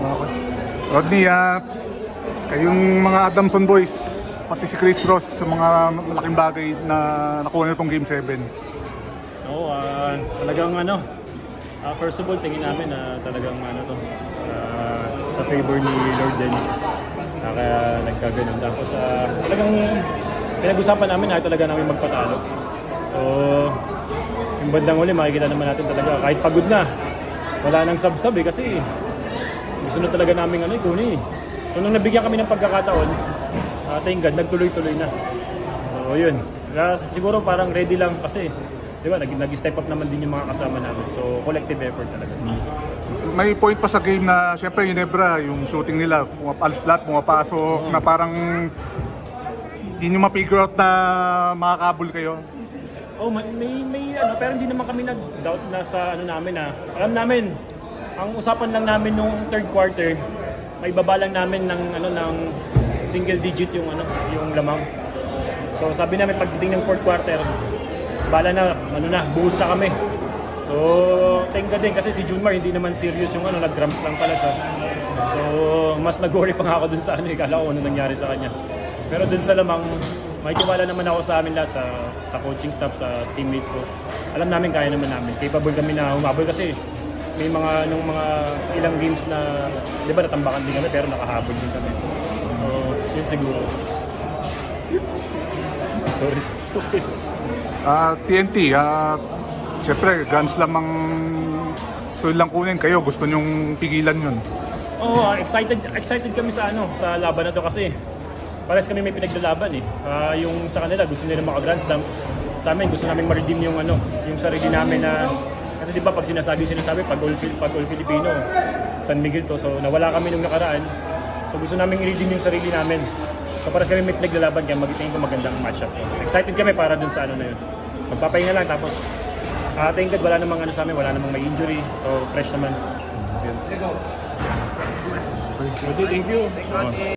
Okay. Rodney, kayong mga Adamson boys, pati si Chris Ross sa mga malaking bagay na nakuha nitong Game 7. Oo, talagang first of all, tingin namin na talagang sa favor ni Lord din. Kaya nagkaganon. Tapos talagang pinag-usapan namin na talaga namin magpatalo. So, yung bandang huli, makikita naman natin talaga kahit pagod na, wala nang sab-sab kasi gusto na talaga namin kunin. So, nung nabigyan kami ng pagkakataon, thank God, nagtuloy-tuloy na. So, yun. Kaya, siguro parang ready lang kasi, di ba, nag-step up naman din yung mga kasama namin. So, collective effort talaga. May point pa sa game na, syempre, Ginebra, yung shooting nila, lahat pumapasok, na parang hindi nyo ma-figure out na makakabul kayo. Oh, may pero hindi naman kami nag-doubt na sa namin alam namin, ang usapan lang namin nung third quarter, may baba lang namin ng single digit yung lamang. So sabi namin pagdating ng fourth quarter, bala na, buhos na kami. So thank God din kasi si Junmar hindi naman serious yung nag-cramp lang pala siya. So mas nag-worry pa nga ako dun sa kala ko ano nangyari sa kanya. Pero dun sa lamang, may tiwala naman ako sa amin lahat, sa coaching staff, sa teammates ko. Alam namin, kaya naman namin. Capable kami na humabol kasi may nung mga ilang games na, di ba, natambakan din kami pero nakahabol din kami. So, yun siguro. Sorry. TNT, siyempre, guns lamang so lang kunin kayo. Gusto nyong pigilan yun? Oo, excited kami sa laban na to kasi pares kami may pinaglalaban yung sa kanila gusto nila maka-Grand Slam. Sa amin gusto namin ma-redeem yung sarili namin na kasi di ba pag sinasabi pag all Filipino, San Miguel to. So nawala kami nung nakaraan. So gusto namin i-redeem yung sarili namin. So pares kami may pinaglalaban kaya magiging ko magandang matchup. Excited kami para dun sa na yun. Magpapahinga lang tapos thank God wala namang sa amin, wala namang may injury. So fresh naman. Yun. Okay, thank you.